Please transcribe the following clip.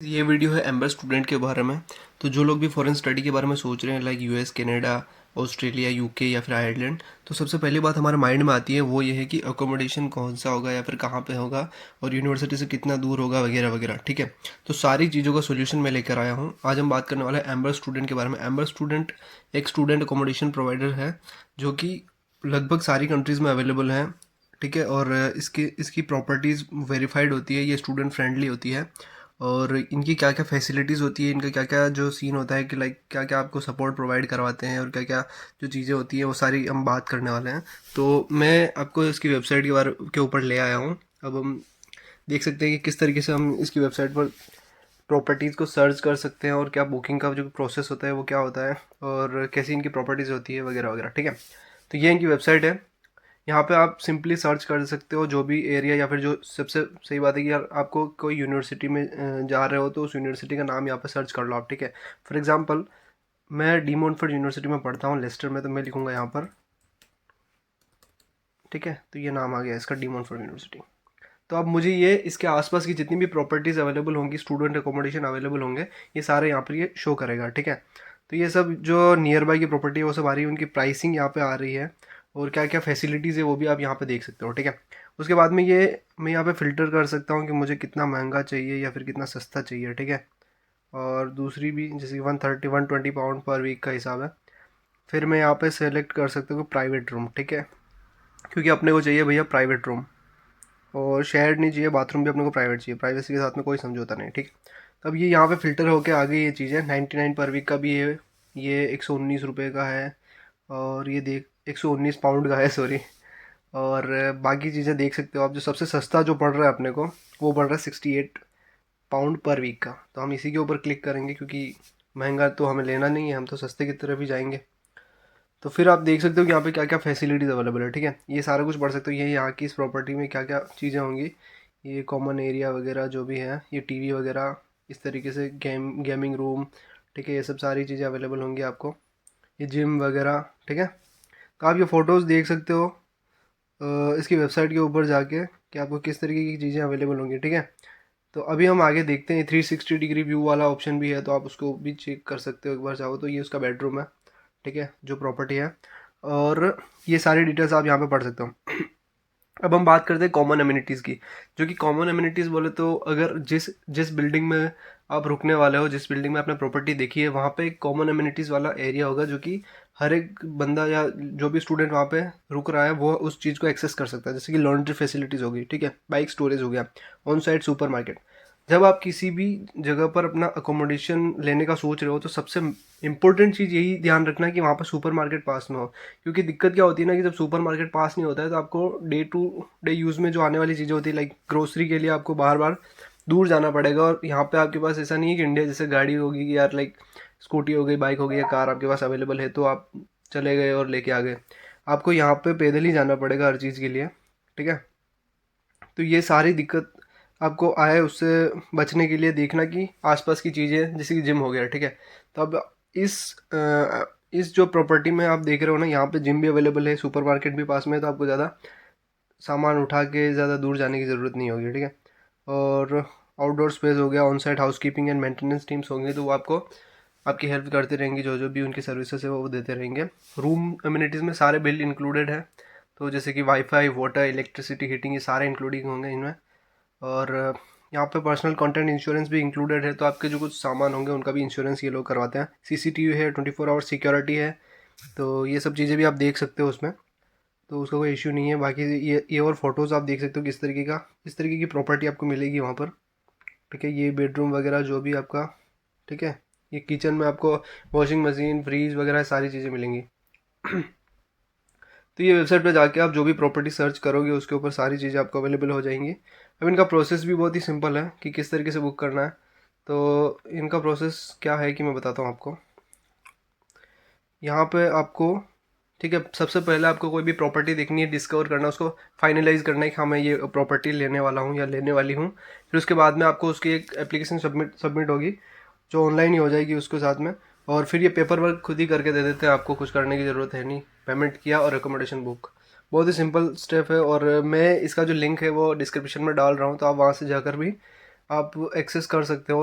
ये वीडियो है amber student के बारे में। तो जो लोग भी फॉरेन स्टडी के बारे में सोच रहे हैं like US, Canada, Australia, UK या फिर आयरलैंड, तो सबसे पहली बात हमारे माइंड में आती है वो ये है कि अकोमोडेशन कौन सा होगा या फिर कहाँ पे होगा और यूनिवर्सिटी से कितना दूर होगा वगैरह वगैरह। ठीक है, तो सारी चीज़ों का सोल्यूशन मैं लेकर आया हूँ। आज हम बात करने वाले हैं एम्बर स्टूडेंट के बारे में। एम्बर स्टूडेंट एक स्टूडेंट अकोमोडेशन प्रोवाइडर है जो कि लगभग सारी कंट्रीज़ में अवेलेबल है। ठीक है, और इसकी प्रॉपर्टीज़ वेरीफाइड होती है, ये स्टूडेंट फ्रेंडली होती है और इनकी क्या क्या फैसिलिटीज़ होती है, इनका क्या क्या जो सीन होता है कि लाइक क्या क्या आपको सपोर्ट प्रोवाइड करवाते हैं और क्या क्या जो चीज़ें होती हैं वो सारी हम बात करने वाले हैं। तो मैं आपको इसकी वेबसाइट के ऊपर ले आया हूँ। अब हम देख सकते हैं कि किस तरीके से हम इसकी वेबसाइट पर प्रॉपर्टीज़ को सर्च कर सकते हैं और क्या बुकिंग का जो प्रोसेस होता है वो क्या होता है और कैसी इनकी प्रॉपर्टीज़ होती है वगैरह वगैरह। ठीक है, तो ये इनकी वेबसाइट है। यहाँ पे आप सिंपली सर्च कर सकते हो जो भी एरिया, या फिर जो सबसे सही बात है कि यार आपको कोई यूनिवर्सिटी में जा रहे हो तो उस यूनिवर्सिटी का नाम यहाँ पे सर्च कर लो आप। ठीक है, फॉर एग्जांपल मैं डी मोंटफोर्ट यूनिवर्सिटी में पढ़ता हूँ लेस्टर में, तो मैं लिखूँगा यहाँ पर। ठीक है, तो ये नाम आ गया इसका, डी मोंटफोर्ट यूनिवर्सिटी। तो अब मुझे ये इसके आसपास की जितनी भी प्रॉपर्टीज़ अवेलेबल होंगी, स्टूडेंट अकोमोडेशन अवेलेबल होंगे, ये सारे यहाँ पर ये शो करेगा। ठीक है, तो ये सब जो नियर बाई की प्रॉपर्टी है वो सब आ रही है, उनकी प्राइसिंग यहाँ पे आ रही है और क्या क्या फैसिलिटीज़ है वो भी आप यहाँ पे देख सकते हो। ठीक है, उसके बाद में ये मैं यहाँ पे फ़िल्टर कर सकता हूँ कि मुझे कितना महंगा चाहिए या फिर कितना सस्ता चाहिए। ठीक है, और दूसरी भी जैसे कि 120 पर वीक का हिसाब है। फिर मैं यहाँ पे सेलेक्ट कर सकता हूँ प्राइवेट रूम। ठीक है, क्योंकि अपने को चाहिए भैया प्राइवेट रूम, और शेयर्ड नहीं चाहिए, बाथरूम भी अपने को प्राइवेट चाहिए, प्राइवेसी के साथ में कोई समझौता नहीं। ठीक, तब ये यहाँ पे फ़िल्टर होके आ गई ये चीज़ें। 99 पर वीक का भी है, ये 119 रुपये का है, और ये देख 119 पाउंड का है, सॉरी। और बाकी चीज़ें देख सकते हो आप। जो सबसे सस्ता जो पड़ रहा है अपने को वो पड़ रहा है 68 पाउंड पर वीक का। तो हम इसी के ऊपर क्लिक करेंगे क्योंकि महंगा तो हमें लेना नहीं है, हम तो सस्ते की तरफ ही जाएंगे। तो फिर आप देख सकते हो कि यहाँ पे क्या क्या फैसिलिटीज़ अवेलेबल है। ठीक है, ये सारा कुछ पढ़ सकते हो, ये यहाँ की इस प्रॉपर्टी में क्या क्या चीज़ें होंगी, ये कॉमन एरिया वगैरह जो भी है, ये टीवी वगैरह, इस तरीके से गेमिंग रूम। ठीक है, ये सब सारी चीज़ें अवेलेबल होंगी आपको, ये जिम वगैरह। ठीक है, तो आप ये फ़ोटोज़ देख सकते हो इसकी वेबसाइट के ऊपर जाके कि आपको किस तरीके की चीज़ें अवेलेबल होंगी। ठीक है, तो अभी हम आगे देखते हैं। 360 डिग्री व्यू वाला ऑप्शन भी है, तो आप उसको भी चेक कर सकते हो एक बार चाहो तो। ये उसका बेडरूम है, ठीक है, जो प्रॉपर्टी है, और ये सारी डिटेल्स आप यहाँ पे पढ़ सकते हो। अब हम बात करते हैं कॉमन अम्यूनिटीज़ की। जो कि कॉमन अम्यूनिटीज़ बोले तो अगर जिस जिस बिल्डिंग में आप रुकने वाले हो, जिस बिल्डिंग में आपने प्रॉपर्टी देखी है, वहाँ पे एक कॉमन अम्यूनिटीज़ वाला एरिया होगा जो कि हर एक बंदा या जो भी स्टूडेंट वहाँ पे रुक रहा है वो उस चीज़ को एक्सेस कर सकता है। जैसे कि लॉन्ड्री फैसिलिटीज़ होगी, ठीक है, बाइक स्टोरेज हो गया, ऑन साइट सुपर मार्केट। जब आप किसी भी जगह पर अपना अकोमोडेशन लेने का सोच रहे हो तो सबसे इम्पोर्टेंट चीज़ यही ध्यान रखना है कि वहाँ पर सुपर मार्केट पास में हो। क्योंकि दिक्कत क्या होती है ना कि जब सुपर मार्केट पास नहीं होता है तो आपको डे टू डे यूज़ में जो आने वाली चीज़ें होती है लाइक ग्रोसरी के लिए आपको बार बार दूर जाना पड़ेगा। और यहाँ पे आपके पास ऐसा नहीं है कि इंडिया जैसे गाड़ी होगी कि यार लाइक स्कूटी हो गई, बाइक हो गई या कार आपके पास अवेलेबल है तो आप चले गए और लेके आ गए। आपको यहाँ पे पैदल ही जाना पड़ेगा हर चीज़ के लिए। ठीक है, तो ये सारी दिक्कत आपको आए उससे बचने के लिए देखना कि आसपास की चीज़ें जैसे कि जिम हो गया। ठीक है, तो अब इस जो प्रॉपर्टी में आप देख रहे हो ना, यहाँ पे जिम भी अवेलेबल है, सुपर मार्केट भी पास में है, तो आपको ज़्यादा सामान उठा के ज़्यादा दूर जाने की ज़रूरत नहीं होगी। ठीक है, और आउटडोर स्पेस हो गया, on site house keeping and maintenance teams होंगी, तो वो आपको आपकी हेल्प करते रहेंगी, जो जो भी उनकी सर्विसेज है वो देते रहेंगे। रूम अम्यूनिटीज़ में सारे बिल इंक्लूडेड है, तो जैसे कि वाईफाई, वाटर, इलेक्ट्रिसिटी, हीटिंग, ये सारे इंक्लूडिंग होंगे इनमें। और यहाँ पे पर्सनल कंटेंट इंश्योरेंस भी इंक्लूडेड है, तो आपके जो कुछ सामान होंगे उनका भी इंश्योरेंस ये लोग करवाते हैं। सीसीटीवी है, 24 आवर सिक्योरिटी है, तो ये सब चीज़ें भी आप देख सकते हो उसमें, तो उसका कोई इश्यू नहीं है। बाकी ये और फोटोज़ आप देख सकते हो किस तरीके की प्रॉपर्टी आपको मिलेगी वहाँ पर। ठीक है, ये बेडरूम वगैरह जो भी आपका, ठीक है, ये किचन में आपको वॉशिंग मशीन, फ्रीज वगैरह सारी चीज़ें मिलेंगी। तो ये वेबसाइट पे जाके आप जो भी प्रॉपर्टी सर्च करोगे उसके ऊपर सारी चीज़ें आपको अवेलेबल हो जाएंगी। अब इनका प्रोसेस भी बहुत ही सिंपल है कि किस तरीके से बुक करना है। तो इनका प्रोसेस क्या है कि मैं बताता हूँ आपको। यहाँ पे आपको, ठीक है, सबसे पहले आपको कोई भी प्रॉपर्टी देखनी है, डिस्कवर करना, उसको फाइनलाइज करना है कि हाँ मैं ये प्रॉपर्टी लेने वाला हूँ या लेने वाली हूँ। फिर उसके बाद में आपको उसकी एक एप्लीकेशन सबमिट होगी जो ऑनलाइन ही हो जाएगी उसके साथ में। और फिर ये पेपर वर्क खुद ही करके दे देते हैं, आपको कुछ करने की ज़रूरत है नहीं। पेमेंट किया और एकोमोडेशन बुक, बहुत ही सिंपल स्टेप है। और मैं इसका जो लिंक है वो डिस्क्रिप्शन में डाल रहा हूँ, तो आप वहाँ से जाकर भी आप एक्सेस कर सकते हो।